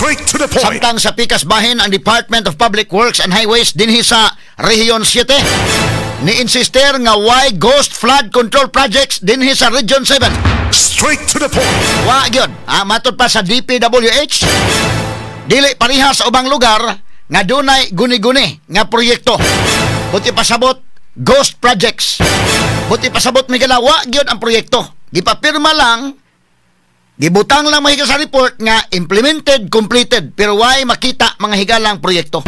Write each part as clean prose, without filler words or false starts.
Straight to the point. Samtang sa pikas bahin ang Department of Public Works and Highways dinhi sa Region 7 ni insister nga why ghost flood control projects dinhi sa Region 7. Straight to the point. Wa gyud, matod pa sa DPWH, dili pareha sa ubang lugar nga dunay guni-guni nga proyekto. Buti pasabot ghost projects. Buti pasabot may galawa gyud ang proyekto. Gipapirma lang, gibutang lang mahiga sa report nga implemented, completed, pero why makita mga higalang proyekto.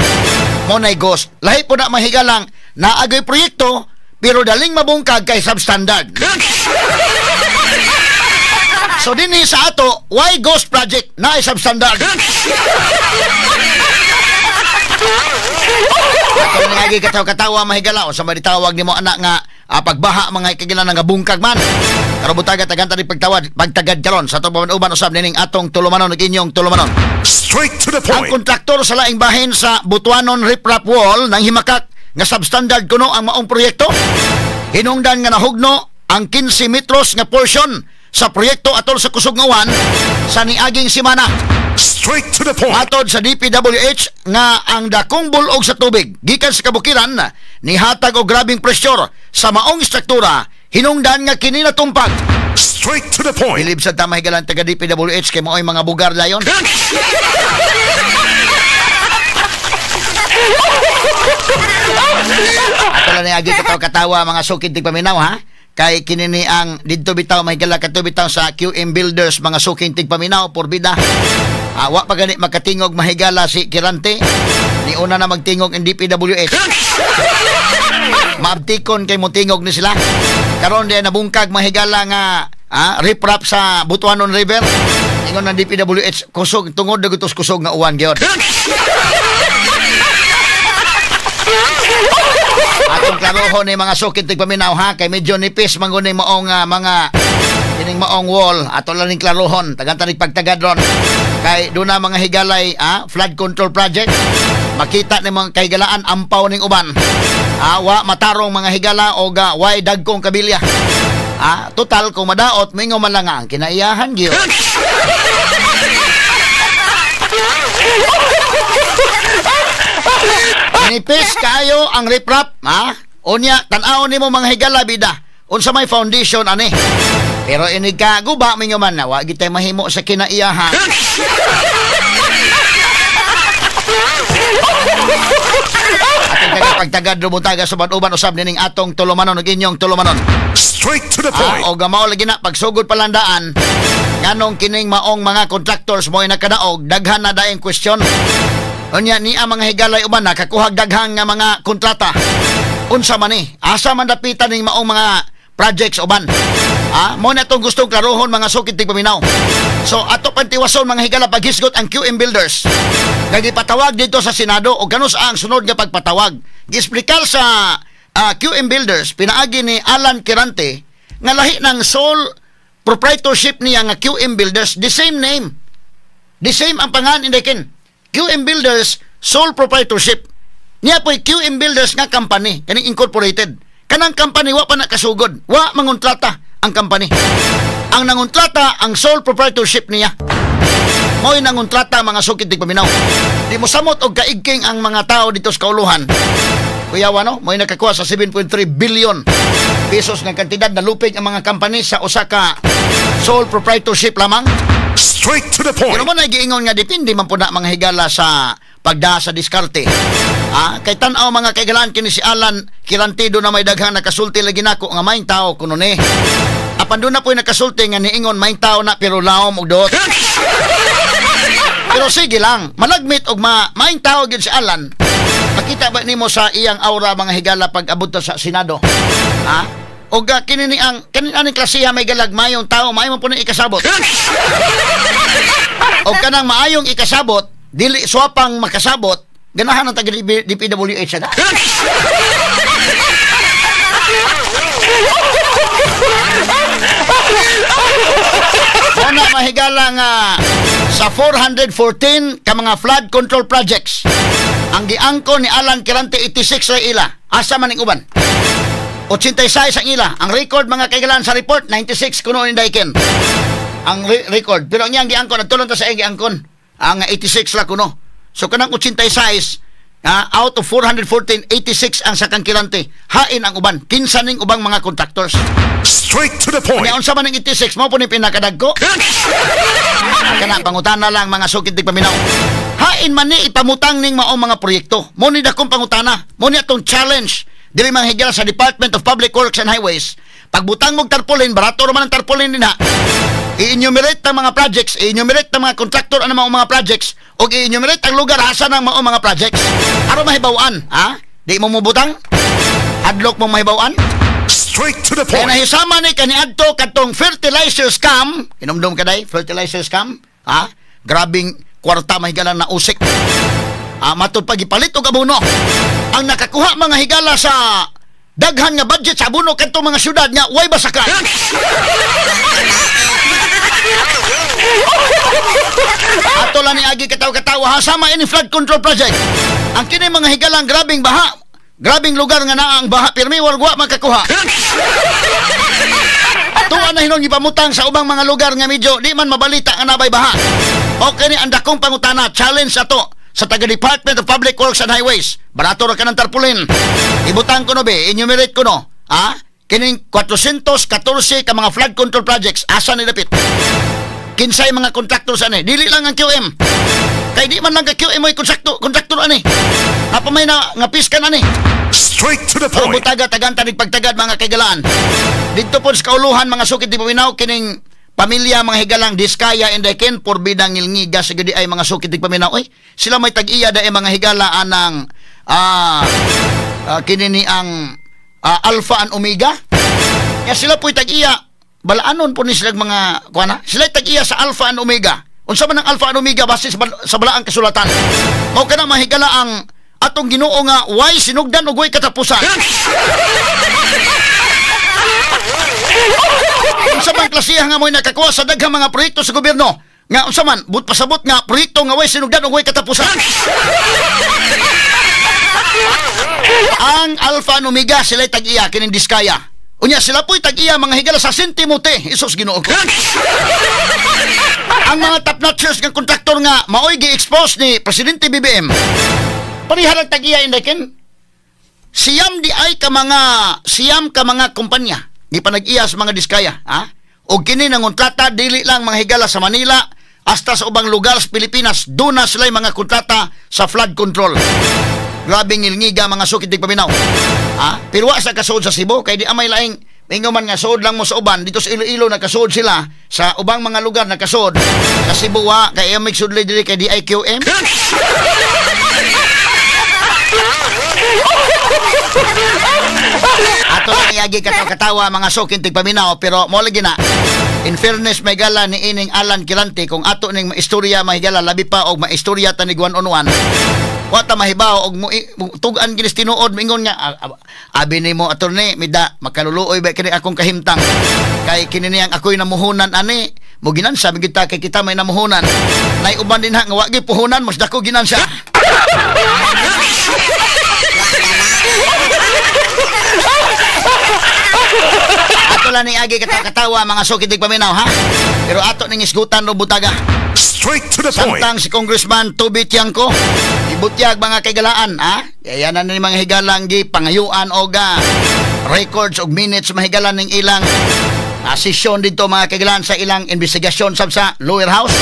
Mo nay ghost. Lahi po na mahigalang naagay proyekto pero daling mabungkag kay substandard. So dinhi sa ato, why ghost project na ay substandard? Kung lagi katawa mahigala o sa tawag nimo anak nga pagbaha mga kagilan nga bungkag man. Pero butaga tagan tani pagtagad karon sa ato uban usab nining atong tulumanon ug inyong tulumanon. Straight to the point. Ang kontraktor sa laing bahin sa Butuanon Riprap Wall nang himakak nga substandard kuno ang maong proyekto. Hinungdan nga nahugno ang 15 metros nga portion sa proyekto atol sa kusog nga uwan sa niaging semana. Straight to the point. Matod sa DPWH nga ang dakong bulog sa tubig gikan sa kabukiran nihatag og grabing presyur sa maong struktura hinungdan nga kini natumpag. Straight to the point. Bilib sa tamay galang taga DPWH kay mao'y mga bugar dayon. Ato lang niagi katawa mga sukid tig paminaw ha. Kay kinini ang didto bitaw mahigala kadto bitaw sa QM Builders mga suking tigpaminaw por bida. Wa pa gani makatingog mahigala si Kirante. Ni una na magtingog ang DPWH. Maabtikon kay motingog ni sila. Karon diay nabungkag mahigala nga riprap sa Butuanon River. Ingon ng DPWH kusog tungod dagutos kusog nga uwan gyud. Atong klarohon ni mga sukid tigpaminaw ha kay medyo nipis mangunay maong mga kining maong wall ato lang ning klarohon tagantanig pagtagad ron kay do na mga higalay flood control project makita ni mga kahigalaan ampaw ning uban wa matarong mga higala o way dagkong kabilya total kung madaot mingo man lang ang kinaiyahan gyud. Nipis kayo ang riprap, Unya, tan-aw nimo mga higala bida. Unsa may foundation ani. Pero inig ka guba minyo man na wa gitay mahimo sa kinaiyahan. Ating pagtagad rumutaga sa uban usab nining atong tulumanon ug inyong tulumanon. Straight to the point. O gamaw lagi na pagsugod palandaan. Nganong kining maong mga contractors mo ay nakadaog daghan na daing question. Unya ni ang mga higalay uban nakakuhag daghang nga mga kontrata. Unsa man ni? Asa man dapitan ning maong mga projects uban? Mo na itong gustong klarohon mga sukid tigpaminaw. So ato pantiwason mga higala paghisgot ang QM Builders. Nagipatawag dito sa Senado o ganus ang sunod nga pagpatawag. Giesplikar sa QM Builders pinaagi ni Alan Kirante nga lahi ng sole proprietorship niya nga QM Builders, the same name. The same ang pangalan indikin. QM Builders sole proprietorship. Niya po'y QM Builders nga company, kaning incorporated. Kanang company wa pa nakasugod, wa mangontrata ang company. Ang nangontrata ang sole proprietorship niya. Mo'y nangontrata mga sukid tigpaminaw. Di mo samot og kaigking ang mga tao dito sa kauluhan. Kuya wano, mo'y nakakuha sa 7.3 billion pesos nga kantidad na lupig ang mga company sa usa ka sole proprietorship lamang. Straight to the point. Pero mo na giingon nga dipindi man po na mga higala sa pagda sa diskarte. Kay tan-aw mga kaigalaan kini si Alan Kirantido na may daghang nakasulti lagi nako nga maing tao kuno ni. Apan do na po nakasulti nga niingon maing tao na pero laom og dot. Pero sige lang, malagmit og maing tao gid si Alan. Makita ba nimo sa iyang aura mga higala pag abot sa Senado? O kinini ang aning klasiha may galagmayong tao maayo mo po nang ikasabot. O kanang maayong ikasabot dili swapang makasabot ganahan ang taga DPWH na. Wala mahigala nga sa 414 ka mga flood control projects ang giangko ni Alan Kirante 86 ra ila asa man ning uban 86 ang ila. Ang record mga kaigalan sa report 96 kuno ni Daiken. Ang record. Pero ang iyang giangkon nagtulon ta sa iyang giangkon. Ang 86 la kuno. So kanang 86 out of 414, 86 ang sakang kilante. Hain ang uban. Kinsa ning ubang mga contractors. Straight to the point. Kaya unsa man ang 86 mo po ni pinakadagko. Kana pangutana lang mga sukid tig paminaw. Hain man ni ipamutang ning maong mga proyekto. Mo ni dakong pangutana. Mo ni atong challenge dili man higala sa Department of Public Works and Highways. Pagbutang mong tarpaulin, barato ra man ang tarpaulin din ha. I-enumerate ang mga projects, i-enumerate ang mga contractor ano mga projects, o i-enumerate ang lugar asa ng mga projects. Aron mahibaw-an, ha? Di mo mubutang? Adlock mo mahibaw-an? Straight to the Kaya point. nahisama ni kaniadto katong fertilizer scam, inumdum ka day, fertilizer scam, ha? Grabing kwarta mahigala na usik. Matod pagipalit og abono. Ang nakakuha mga higala sa daghan nga budget sa abono kadto mga syudad nga way basakan. Ato lang ni agi katawa-katawa sama ini flood control project. Ang kini mga higalang grabing baha, grabing lugar nga naa ang baha pirmi walwa makakuha. Tuwa na hinong ipamutang sa ubang mga lugar nga medyo di man mabalita nga nabay baha. Okay ni ang dakong pangutana, challenge ato sa taga Department of Public Works and Highways. Barato ra kanang tarpaulin. Ibutang ko no be, enumerate ko no. Kining 414 ka mga flood control projects asa ni dapit. Kinsay mga contractors ani, dili lang ang QM. Kay di man lang ka QM ay contractor ani. Apa may na nga piskan ani. Straight to the Pero point. butaga tagantad pagtagad mga kagalaan. Dito po sa kauluhan mga sukid di paminaw kining pamilya mga higalang Diskaya and Daken porbidang ngilngiga sa gudi ay mga sukid di paminaw. Oy, sila may tag-iya da mga higala anang kini ni ang Alpha and Omega. Ya sila po'y tag-iya. Balaanon po ni sila mga kuana. Sila tag-iya sa Alpha and Omega. Unsa man ang Alpha and Omega base sa balaang kasulatan. Mao kana mahigala ang atong Ginoo nga way sinugdan ug way katapusan. Unsa man klasiha nga mo'y nakakuha sa daghang mga proyekto sa gobyerno. Nga unsa man but pasabot nga proyekto nga way sinugdan ug way katapusan. Ang Alpha and Omega sila tag-iya kining Diskaya. Unya sila po'y tag-iya mga higala sa Sintimote. Isus Ginoo ko. Ang mga top-notchers ng kontraktor nga maoy gi-expose ni Presidente BBM. Pariharag tag-iya indakin. Siyam ka mga kumpanya gipanag-iya sa mga Diskaya, O kini nang kontrata dili lang mga higala sa Manila hasta sa ubang lugar sa Pilipinas. Doon na sila mga kontrata sa flood control. Grabing ngilngiga mga sukid tig paminaw. Pero wa sa kasud sa Cebu kay di amay laing mingo man nga sud lang mo sa uban dito sa Iloilo nakasud sila sa ubang mga lugar nakasud sa Cebu wa kay amig sudlay diri kay DIQM. Ato lang iagi katawa mga sukid tig paminaw pero mo lagi na. In fairness may gala ni ining Alan Kilante kung ato ning maistorya mahigala labi pa og maistorya taniguan on-one. Wata mahibaw og tugan ginis tinuod mingon nga abi nimo attorney mida makaluluoy ba kini akong kahimtang kay kini niyang ako'y namuhunan ani mo ginansa kita kay kita may namuhunan nay uban din ha nga wa gyud puhunan mas dako ginansa. Ato lang ni agi katawa mga sukid tig paminaw ha pero ato ning isgutan ro butaga. Straight to the point. Samtang si Congressman Toby Tiangco ibutyag mga kagalaan yayanan ni mga higalang gi pangayuan og records og minutes mahigalan ning ilang sesyon dito mga kagalaan sa ilang investigasyon sa lower house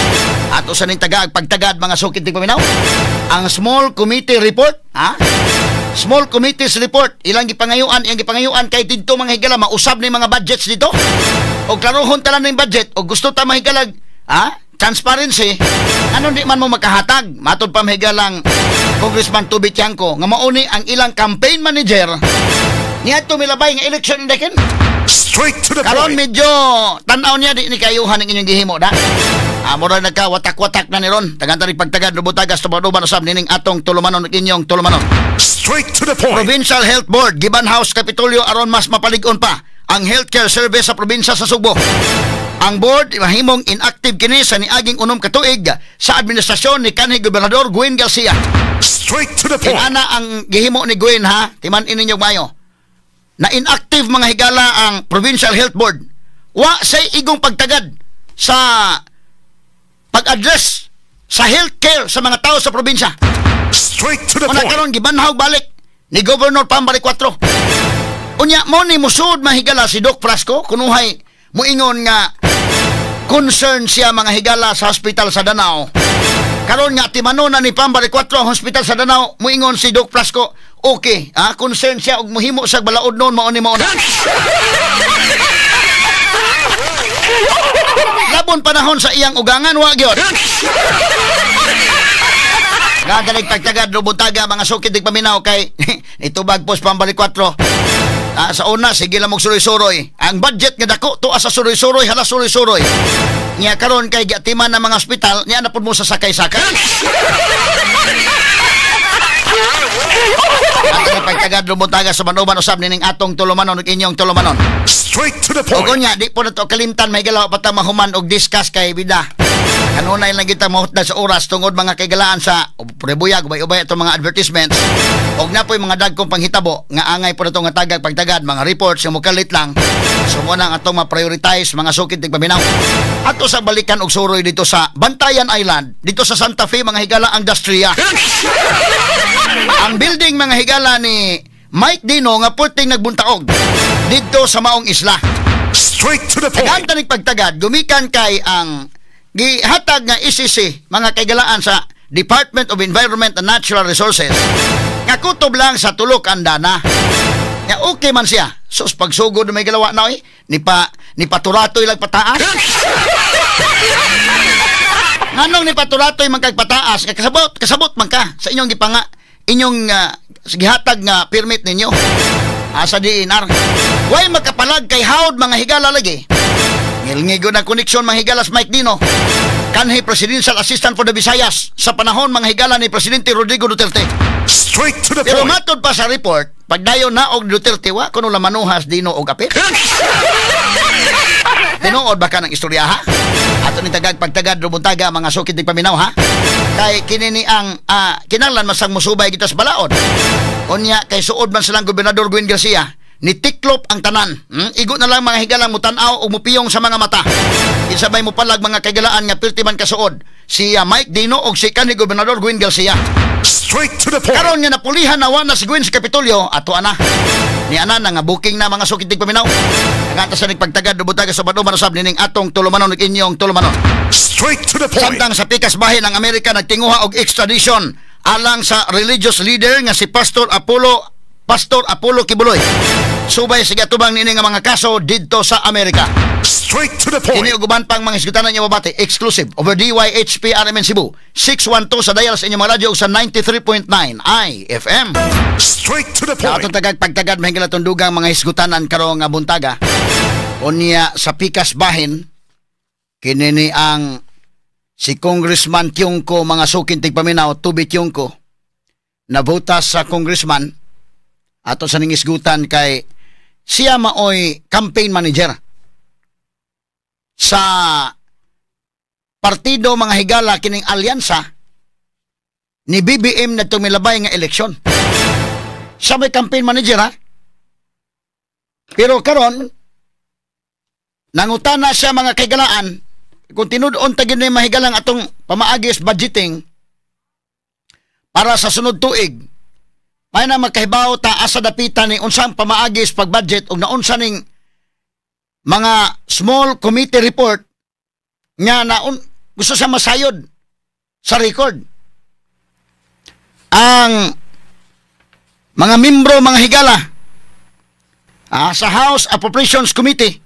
ato sa ning tagag pagtagad mga sukid tig paminaw ang small committee report small committees report ilang gipangayuan kay didto mga higala mausab ni mga budgets dito og klarohon talan ning budget og gusto ta mahigalag transparency, ano di man mo makahatag matod pa mahigalang Congressman Toby Tiangco nga mauni ang ilang campaign manager niya milabay nga election indakin. Straight to the Karon point. medyo tanaw niya di ni kayuhan ng inyong gihimo da. Mura nagka-watak-watak na ni ron. Tagantari pagtagad lubutagas tumaduban usab nining atong tulumanon inyong tulumanon. Straight to the point. Provincial Health Board Giban House Kapitolyo aron mas mapalig-on pa ang healthcare service sa probinsya sa Subo. Ang board mahimong inactive kini sa niaging unom ka tuig sa administrasyon ni kanhi Gobernador Gwen Garcia. Straight to the point. Ana ang gihimo ni Gwen timan ininyo mayo. Na inactive mga higala ang Provincial Health Board. Wa say igong pagtagad sa pag-address sa healthcare sa mga tao sa probinsya. Straight to the Una point. karon gibanhaw balik ni Governor Pambari 4. Unya mo ni musud mahigala si Doc Frasco kunuhay muingon nga concern siya mga higala sa hospital sa Danao. Karon nga timano na ni Pambari 4 ang hospital sa Danao, muingon si Doc Frasco, okay, concern siya og muhimo sa balaod noon mao ni mao na. Labon panahon sa iyang ugangan wa gyud. Gagalig pagtagad rubuntaga mga sukid dig paminaw kay itubag post Pambari 4. Sa una sige lang mog suroy-suroy. Ang budget nga dako tuwa sa suroy-suroy, hala suroy-suroy. Nya karon kay giatiman ng mga ospital, nya na pud mo sa sakay-sakay. Ang pagtagad rubuntaga sa manuban usab nining atong tulumanon ug inyong tulumanon. Straight to the Ogo point. nya, di po na to kalimtan, may galaw pa ta mahuman og discuss kay bida. Kanunay lang kita mahutda sa oras tungod mga kagalaan sa prebuyag, ubay-ubay itong mga advertisements. Og na po'y mga dagkong panghitabo, nga angay po na itong tagag pagtagad, mga reports, yung mukalit lang. So muna ang atong ma-prioritize, mga sukid tigpaminaw. Ato sa balikan og suroy dito sa Bantayan Island, dito sa Santa Fe, mga higala ang Dastria. Ang building mga higala ni Mike Dino nga pulting nagbuntaog dito sa maong isla. Straight to the point. Tagantanig pagtagad, gumikan kay ang gihatag nga ICC, mga kagalaan sa Department of Environment and Natural Resources, nga kutob lang sa tulok ang dana. Nga okay man siya. Sus, pagsugod na may galawa na ni paturatoy lang pataas. Nganong ni paturatoy magkagpataas, kasabot man ka sa inyong gipanga, inyong gihatag nga permit ninyo. Asa DNR. Way makapalag kay haod mga higala lagi. Ngilngigo na koneksyon mga higalas Mike Dino. Kanhi Presidential Assistant for the Visayas sa panahon mga higala ni Presidente Rodrigo Duterte. Straight to the Pero point. matod pa sa report, pagdayon na og Duterte wa kuno la manuhas Dino og apil. Tinuod ba ka ng istorya ha? Ato ni tagag pagtagad rubuntaga mga sukid dig paminaw ha? Kay kinini ang kinahanglan masang musubay kita sa balaod. Unya kay suod man silang Gobernador Gwen Garcia ni tiklop ang tanan. Igo na lang mga higalang mutanaw o mupiyong sa mga mata. Isabay mo palag mga kagalaan nga pilti man kasuod si Mike Dino o si kanhi Gobernador Gwen Garcia. Straight to the point. Karon nga napulihan nawa na si Gwen sa Kapitolyo, ato ana. Ni ana na nga booking na mga sukid tig paminaw. Nagata sa nagpagtagad rubutaga sa Banuban usab nining atong tulumanon ug inyong tulumanon. Straight to the point. Samtang sa pikas bahin ang Amerika nagtinguha og extradition alang sa religious leader nga si Pastor Apollo Kibuloy. Subay sa gatubang nini nga mga kaso didto sa Amerika. Straight to the point. Kini uguban pang mga isgutanan niya mabati exclusive over DYHP RMN Cebu 612 sa dial sa inyong mga radyo sa 93.9 IFM. Straight to the Atong point. tagag pagtagad mahingala tundugang mga isgutanan karong nga buntaga. Unya sa pikas bahin kini ang si Congressman Tiongco mga sukin tigpaminaw Tubi Tiongco nabutas sa congressman ato sa ning isgutan kay siya maoy campaign manager sa partido mga higala kining alyansa ni BBM na tumilabay nga eleksyon. Siya may campaign manager ha. Pero karon nangutana siya mga kaigalaan kung tinud-on tagin na mahigalang atong pamaagis budgeting para sa sunod tuig. May na magkahibaw ta asa dapitan ni unsang pamaagis pag budget ug naunsa ning mga small committee report nga gusto siya masayod sa record. Ang mga membro mga higala sa House Appropriations Committee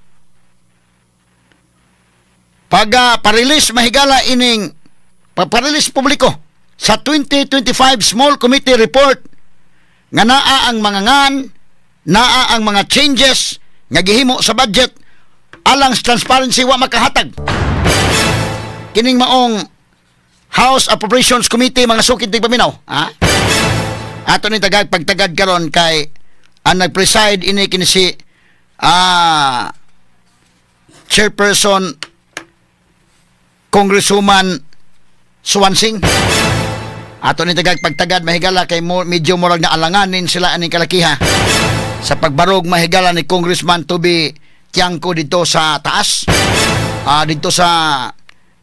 pag pa-release mahigala ining pa-release publiko sa 2025 Small Committee Report nga naa ang mga naa ang mga changes nga gihimo sa budget alang sa transparency wa makahatag. Kining maong House Appropriations Committee mga sukid tig paminaw ato ni tagag pagtagad karon kay ang nag-preside ini kini si Chairperson Congresswoman Swansing. Ato ni tagag pagtagad mahigala kay medyo murag na alanganin sila aning kalakiha sa pagbarog mahigala ni Congressman Tubi Tiangco dito sa taas dito sa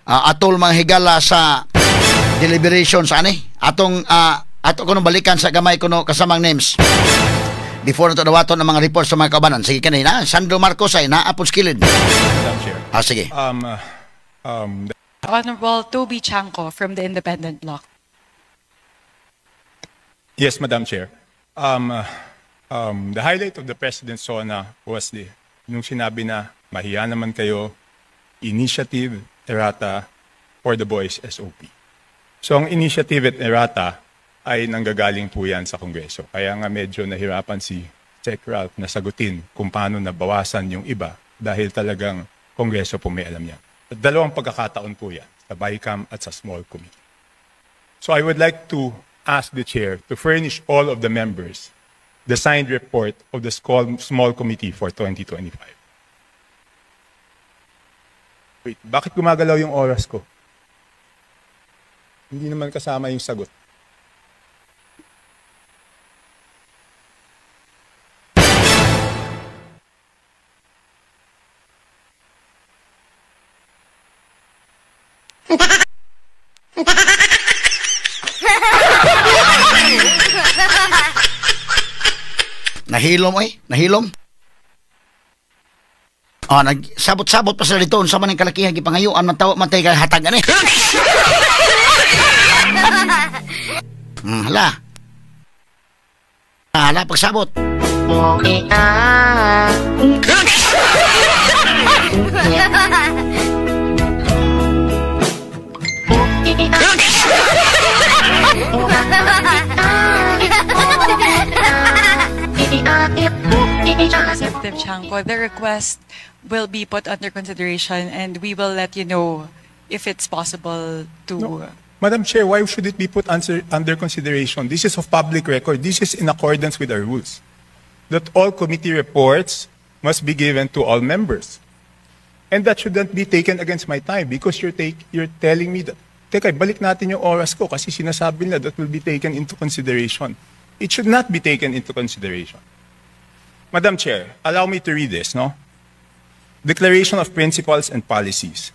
atol mga higala sa deliberation sa ani. Ato kuno balikan sa gamay kuno kasamang names. Before nato dawaton ang mga reports sa mga kaubanan. Sige kanina, Sandro Marcos ay naapon skilled. Madam Chair. Sige. Honorable Toby Chanco from the Independent Bloc. Yes, Madam Chair. The highlight of the President's SONA was nung sinabi na mahiya naman kayo, initiative, errata, for the boys SOP. So ang initiative at errata ay nanggagaling po yan sa Kongreso. Kaya nga medyo nahirapan si Sec. Ralph na sagutin kung paano nabawasan yung iba dahil talagang Kongreso po may alam yan. At dalawang pagkakataon po yan, sa BICAM at sa small committee. So I would like to ask the Chair to furnish all of the members the signed report of the small committee for 2025. Wait, bakit gumagalaw yung oras ko? Hindi naman kasama yung sagot. Nahilom nahilom. Nagsabot-sabot pa sila dito unsa man ang kalakihan gipangayuan man tawo matay kay hatag ani. Hala. Hala pagsabot. Representative Chanco, the request will be put under consideration and we will let you know if it's possible to... No. Madam Chair, why should it be put under consideration? This is of public record. This is in accordance with our rules. That all committee reports must be given to all members. And that shouldn't be taken against my time because you're telling me that, teka, balik natin yung oras ko kasi sinasabi nila that will be taken into consideration. It should not be taken into consideration. Madam Chair, allow me to read this, no? Declaration of Principles and Policies.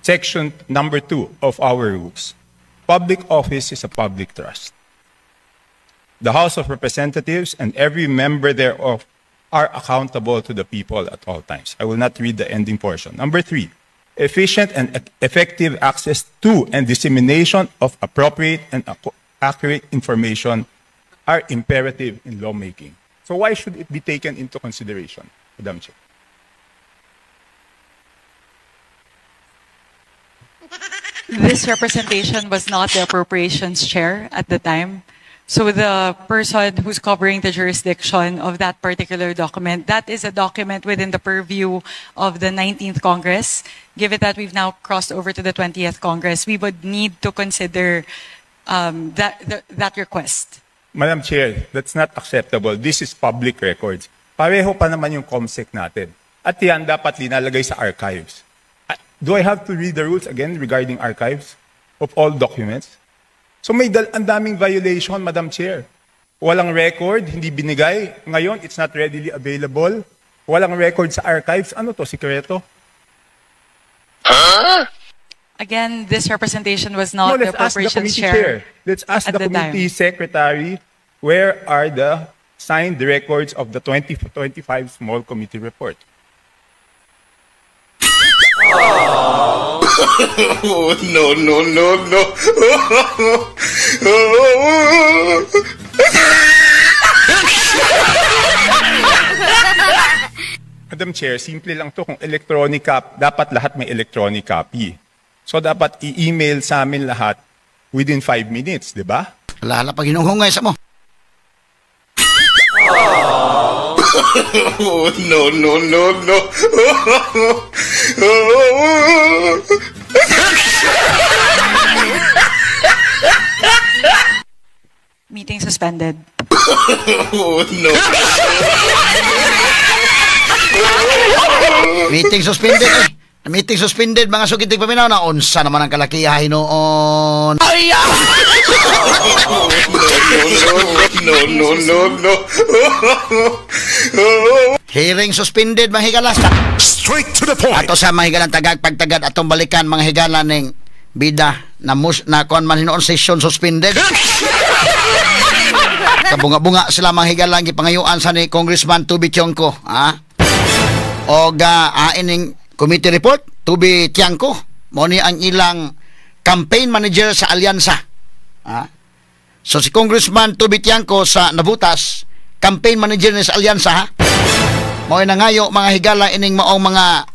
Section number 2 of our rules. Public office is a public trust. The House of Representatives and every member thereof are accountable to the people at all times. I will not read the ending portion. Number 3, efficient and effective access to and dissemination of appropriate and accurate information are imperative in lawmaking. So why should it be taken into consideration, Madam Chair? This representation was not the appropriations chair at the time. So the person who's covering the jurisdiction of that particular document, that is a document within the purview of the 19th Congress. Given that we've now crossed over to the 20th Congress, we would need to consider that request. Madam Chair, that's not acceptable. This is public records. Pareho pa naman yung COMSEC natin. At yan dapat linalagay sa archives. Do I have to read the rules again regarding archives of all documents? So may ang daming violation, Madam Chair. Walang record, hindi binigay. Ngayon, it's not readily available. Walang record sa archives. Ano to, sikreto? Again, this representation was not the appropriations chair. Let's ask the committee secretary, where are the signed records of the 2025 small committee report? Oh, no, no, no, no. Madam Chair, simple lang to. Kung electronic dapat lahat may electronic copy. So dapat i-email sa amin lahat within 5 minutes, di ba? Lala pag hinunghungay sa mo. Oh, no, no, no, no. Meeting suspended. Oh, no. Meeting suspended eh. Meeting suspended mga sugitig paminaw na unsa naman ang kalakihay noon. Ay! No, no, no, no. Hearing suspended mga higala. Straight to the point. Ato sa mga higalang tagag pagtagad atong balikan mga higala ning bida na kuan man hinoon session suspended. Kabunga-bunga sila manghigalang gipangayuan sa ni Congressman Tubi Tiangco, ha? O ining committee report, Tubi Tiangco, mo ni ang ilang campaign manager sa alyansa. Ha? So si Congressman Tubi Tiangco sa nabutas, campaign manager ni sa alyansa, ha? Mo nangayo mga higala ining maong mga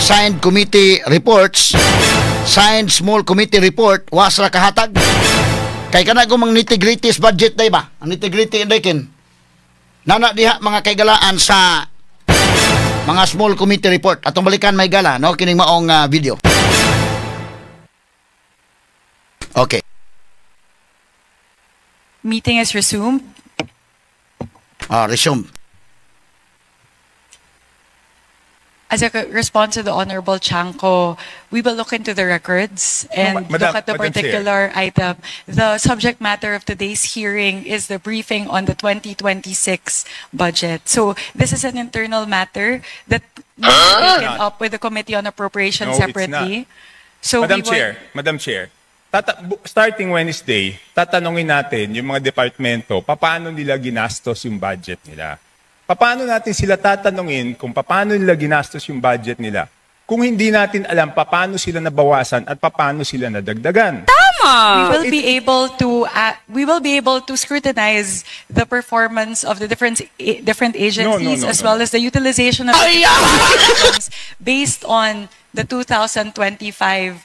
signed committee reports, signed small committee report, was ra kahatag. Kay kana ko mang nitty-gritty budget day ba? Ang nitty-gritty indekin. Nana diha mga kaigalaan sa mga small committee report. Atong balikan may gala, no? Kining maong video. Okay. Meeting is resumed. Resume. As a response to the Honorable Chanco, we will look into the records and look at the particular item. The subject matter of today's hearing is the briefing on the 2026 budget. So this is an internal matter that needs to be taken up with the Committee on Appropriations separately. So Madam Chair, starting Wednesday, tatanungin natin yung mga departamento, paano nila ginastos yung budget nila. Paano natin sila tatanungin kung paano nila ginastos yung budget nila kung hindi natin alam paano sila nabawasan at paano sila nadagdagan? Tama! We will be able to scrutinize the performance of the different agencies as well as the utilization of the funds based on the 2025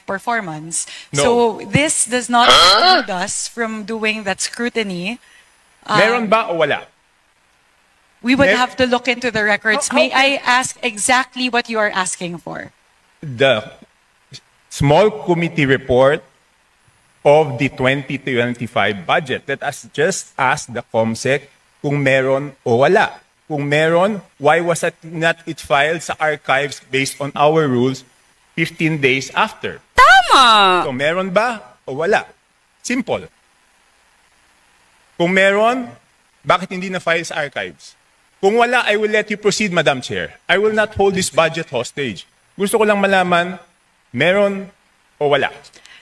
performance. So this does not exclude us from doing that scrutiny. Meron ba o wala? We would have to look into the records. May I ask exactly what you are asking for? The small committee report of the 2025 budget. Let us just ask the COMSEC kung meron o wala. Kung meron, why was it not filed sa archives based on our rules 15 days after? Tama! So meron ba o wala? Simple. Kung meron, bakit hindi na-file sa archives? Kung wala, I will let you proceed, Madam Chair. I will not hold this budget hostage. Gusto ko lang malaman, meron o wala?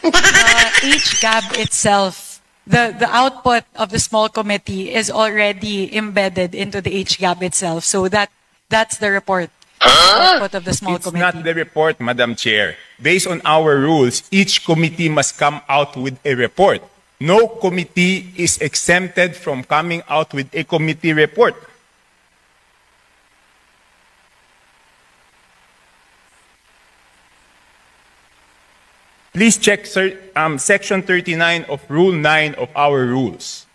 HGAB itself, the output of the small committee is already embedded into the HGAB itself. So that's the report. The output of the small committee. It's not the report, Madam Chair. Based on our rules, each committee must come out with a report. No committee is exempted from coming out with a committee report. Please check Section 39 of Rule 9 of our rules.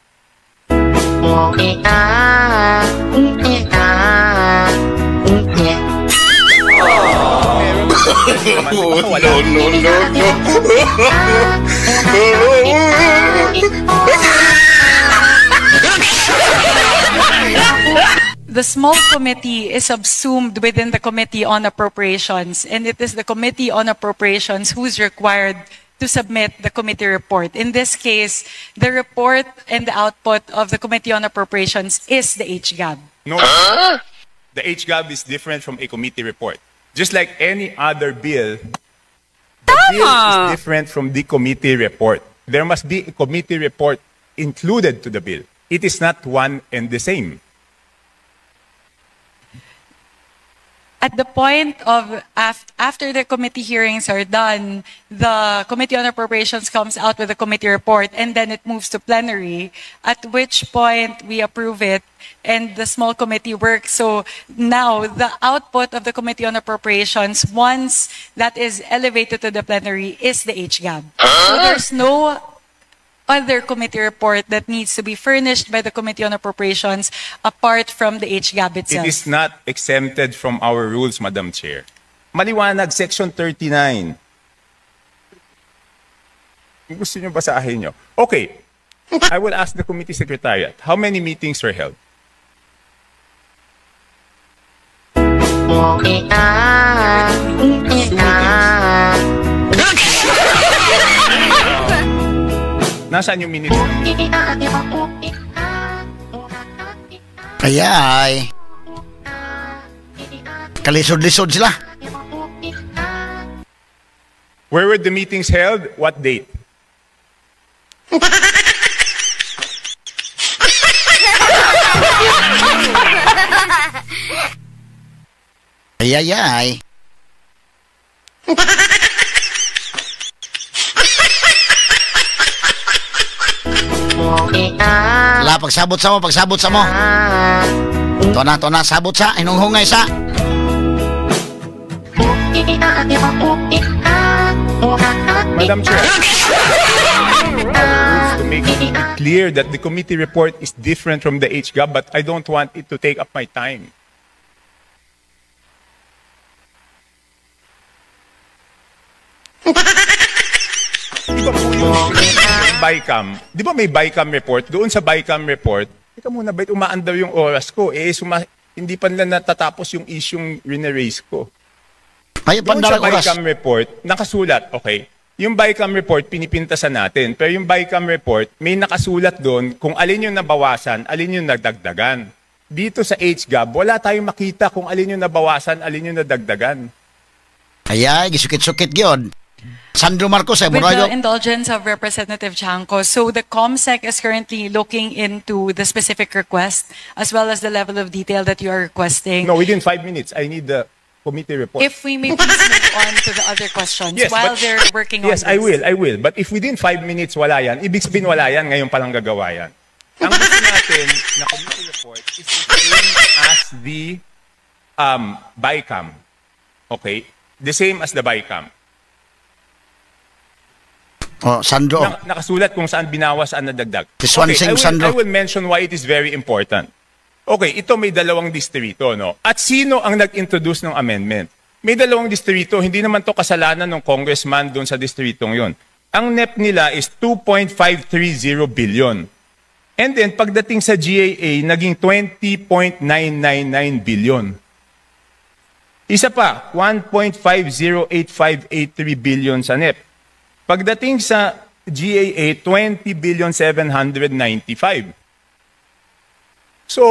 The small committee is subsumed within the Committee on Appropriations, and it is the Committee on Appropriations who's required to submit the committee report. In this case, the report and the output of the Committee on Appropriations is the HGAB. No, the HGAB is different from a committee report. Just like any other bill, the bill is different from the committee report. There must be a committee report included to the bill. It is not one and the same. At the point of after the committee hearings are done, the Committee on Appropriations comes out with a committee report, and then it moves to plenary, at which point we approve it, and the small committee works. So now the output of the Committee on Appropriations, once that is elevated to the plenary, is the HGAB. So there's no other committee report that needs to be furnished by the Committee on Appropriations apart from the HGAB itself. It is not exempted from our rules, Madam Chair. Maliwanag, Section 39. Gusto nyo basahin nyo? Okay. I will ask the committee secretariat. How many meetings were held? Nasaan yung minutes? Ayay. Kalisod-lisod sila. Where were the meetings held? What date? Ay, ay, ay. Wala, pagsabot sa mo, pagsabot sa mo. To na, sabot sa, inunghungay sa. Madam Chair, to make it clear that the committee report is different from the HGAB, but I don't want it to take up my time. Di ba po yung BICAM? Di ba may BICAM report? Doon sa BICAM report, teka muna, ba't umaandar yung oras ko? Hindi pa nila natatapos yung isyong rineraise ko. Ay, Doon sa pandarang oras. BICAM report, nakasulat, okay, yung BICAM report, pinipintasan natin. Pero yung BICAM report, may nakasulat doon kung alin yung nabawasan, alin yung nagdagdagan. Dito sa HGAB, wala tayong makita kung alin yung nabawasan, alin yung nadagdagan. Ay, ay, gisukit-sukit yun. Sandro Marcos, With Murayo. the indulgence of Representative Chanco, so the COMSEC is currently looking into the specific request as well as the level of detail that you are requesting. No, within 5 minutes, I need the committee report. If we may please move on to the other questions while they're working on yes, this. I will. But if within 5 minutes wala yan, ibig sabihin wala yan, ngayon palang gagawa yan. Ang gusto natin na committee report is the same as the BICAM. Okay? The same as the BICAM. Oh, Sandro. Nakasulat kung saan binawas, saan nadagdag. This one same, Sandro. I will mention why it is very important. Okay, ito may dalawang distrito, no? At sino ang nag-introduce ng amendment? May dalawang distrito, hindi naman to kasalanan ng congressman doon sa distritong yon. Ang NEP nila is 2.530 billion. And then, pagdating sa GAA, naging 20.999 billion. Isa pa, 1.508583 billion sa NEP. Pagdating sa GAA, 20,795. So,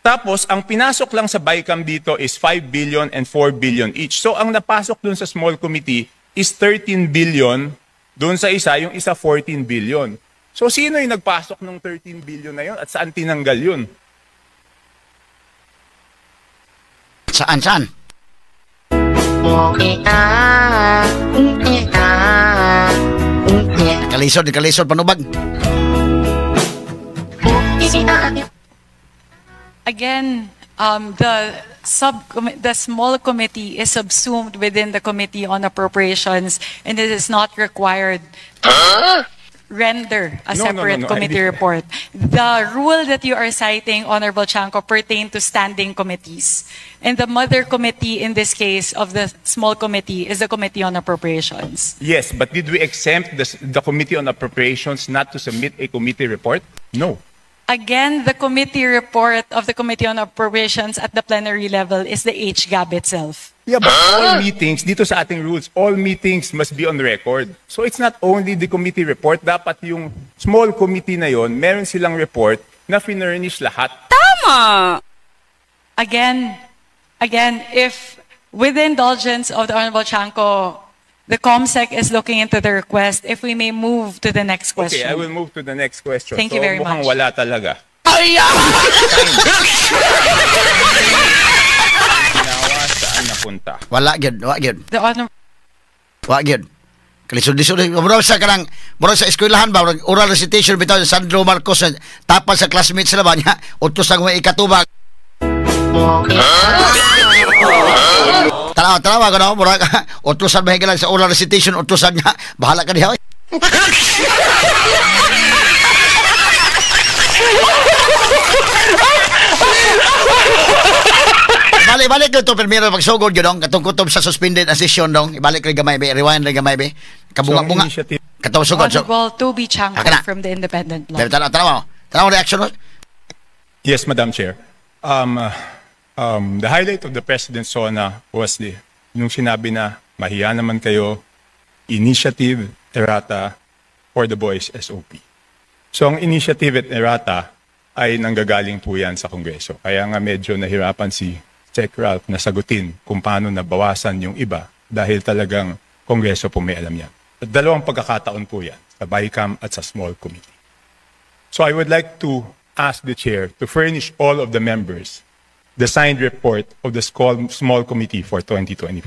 tapos, ang pinasok lang sa BICAM dito is 5 billion and 4 billion each. So, ang napasok dun sa small committee is 13 billion, dun sa isa, yung isa 14 billion. So, sino yung nagpasok ng 13 billion na yun at saan tinanggal yun? Saan? Kalisod, panubag. Again, the small committee is subsumed within the Committee on Appropriations, and it is not required to render a separate committee report. The rule that you are citing, Honorable Chanco, pertain to standing committees. And the mother committee in this case of the small committee is the Committee on Appropriations. Yes, but did we exempt the Committee on Appropriations not to submit a committee report? No. Again, the committee report of the Committee on Appropriations at the plenary level is the HGAB itself. Yeah, but all meetings, dito sa ating rules, all meetings must be on record. So it's not only the committee report, dapat yung small committee na yon, meron silang report na finurnish lahat. Tama! Again, if with the indulgence of the Honorable Chanco, the COMSEC is looking into the request, if we may move to the next question. Okay, I will move to the next question. Thank you very mukhang much. wala talaga. Saan napunta? Wala gyud. The Honor Wa gyud. Kalisod-lisod. Mura sa kanang sa eskwelahan ba oral recitation bitaw sa Sandro Marcos tapal sa classmates sila ba niya utos ang mga ikatubag. Tanawa ko no mura utosan ba higalan sa oral recitation utosan niya bahala ka diha. Balik to primero pagsugod gyud dong katong kutob sa suspended session dong ibalik ri gamay be rewind ri gamay be kabunga-bunga katong sugod so Honorable Toby Chanco from the Independent Law. Tanawa reaction. Yes, Madam Chair. The highlight of the President's SONA was nung sinabi na mahiya naman kayo, initiative, errata, for the boys SOP. So ang initiative at errata ay nanggagaling po yan sa Kongreso. Kaya nga medyo nahirapan si Sec. Ralph na sagutin kung paano nabawasan yung iba dahil talagang Kongreso po may alam yan. At dalawang pagkakataon po yan, sa BICAM at sa small committee. So I would like to ask the chair to furnish all of the members the signed report of the small committee for 2025.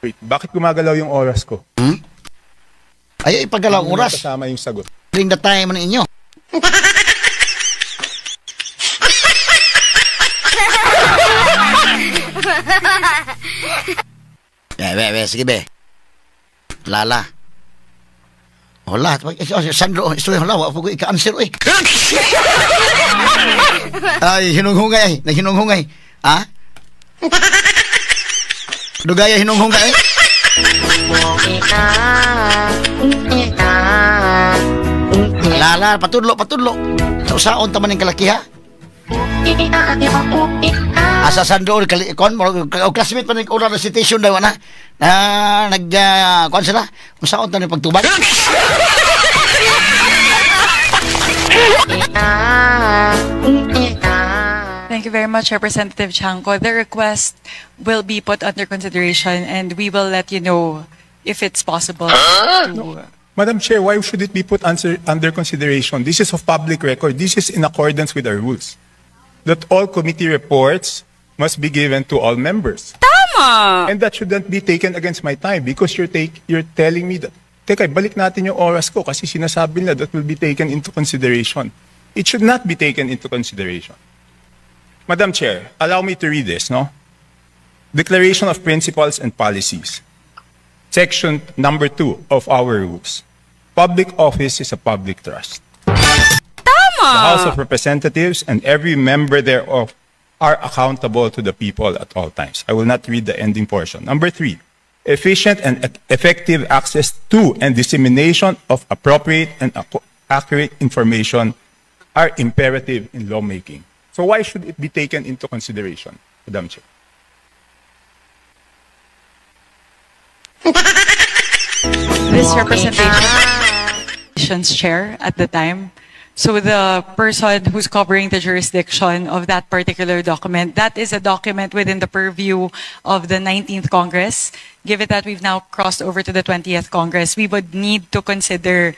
Wait, bakit gumagalaw yung oras ko? Ay, ipagalaw ang oras. Kasama yung sagot. Ring the time na inyo. Sige be. Lala. Wala. Sandro, hala, wala po ko ika-answer, eh. Ay, hinunghungay, ay. Naghinunghungay. Ha? Dugaya hinunghungay, eh. Lala, patudlo. Saon taman ng kalakiha. Asa Sandro, classmate pa ng oral recitation daw, na kuan sila, saon taman ng pagtubag. Thank you very much, Representative Chanco. The request will be put under consideration and we will let you know if it's possible to... Madam Chair, why should it be put under consideration? This is of public record. This is in accordance with our rules. That all committee reports must be given to all members. Tama! And that shouldn't be taken against my time because you're telling me that, teka, balik natin yung oras ko kasi sinasabi nila that will be taken into consideration. It should not be taken into consideration. Madam Chair, allow me to read this, no? Declaration of Principles and Policies. Section number 2 of our rules. Public office is a public trust. Tama! The House of Representatives and every member thereof are accountable to the people at all times. I will not read the ending portion. Number 3, efficient and effective access to and dissemination of appropriate and accurate information are imperative in lawmaking. So why should it be taken into consideration, Madam Chair? This representation's chair at the time. So the person who's covering the jurisdiction of that particular document, that is a document within the purview of the 19th Congress. Given that we've now crossed over to the 20th Congress, we would need to consider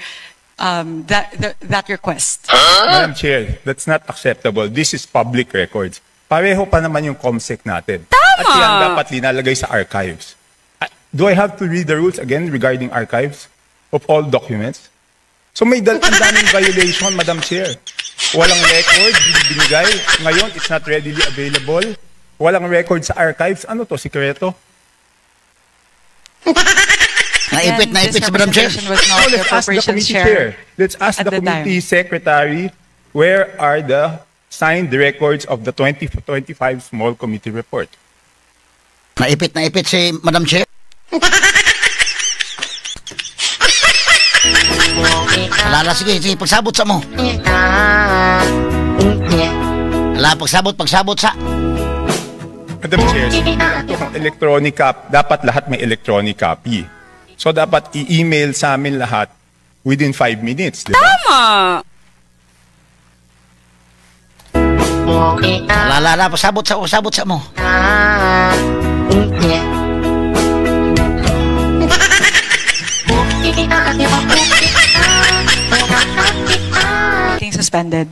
that request. Madam Chair, that's not acceptable. This is public records. Pareho pa naman yung COMSEC natin. Tama! At yan dapat linalagay sa archives. Do I have to read the rules again regarding archives of all documents? So may ang daming violation, Madam Chair. Walang record, binigay. Ngayon, it's not readily available. Walang record sa archives. Ano to, sikreto? Naipit si Madam Chair. Let's ask the committee chair. Let's ask the committee secretary, where are the signed records of the 2025 small committee report? Naipit si Madam Chair. Alala, sige, pagsabot sa mo. Alala, pagsabot sa. Madam Chair, ito kung electronic copy, dapat lahat may electronic copy. So dapat i-email sa amin lahat within 5 minutes, di ba? Tama! Alala, pagsabot sa mo. Being suspended.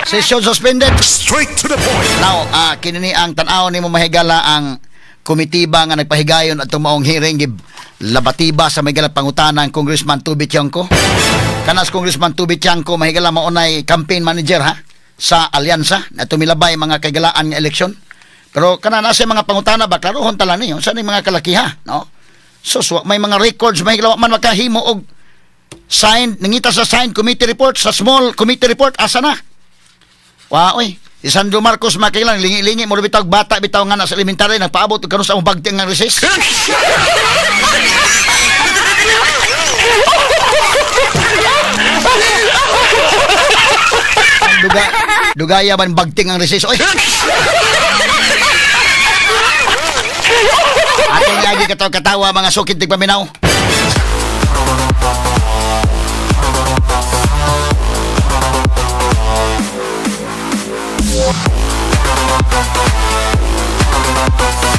Session suspended. Straight to the point. Now, kinini ang tanaw ni mo mahigala ang komitiba nga nagpahigayon at tumaong hearing labatiba sa mahigala pangutanan Congressman Tubi Tiangco. Kanas Congressman Tubi Tiangco mahigala maunay campaign manager sa alyansa na tumilabay mga kagalaan nga eleksyon. Pero kana na sa mga pangutana ba klarohon tala niyo sa mga kalakiha, no? So may mga records mahigala man makahimo og signed nangita sa signed committee report sa small committee report asa na? Oy, si Sandro Marcos makilang lingi-lingi mo bitaw bata bitaw nga na sa elementary nagpaabot og karon sa among bagting nga recess. Dugaya man bagting ang recess. Oy. Atong lagi katawa mga sukid tig paminaw.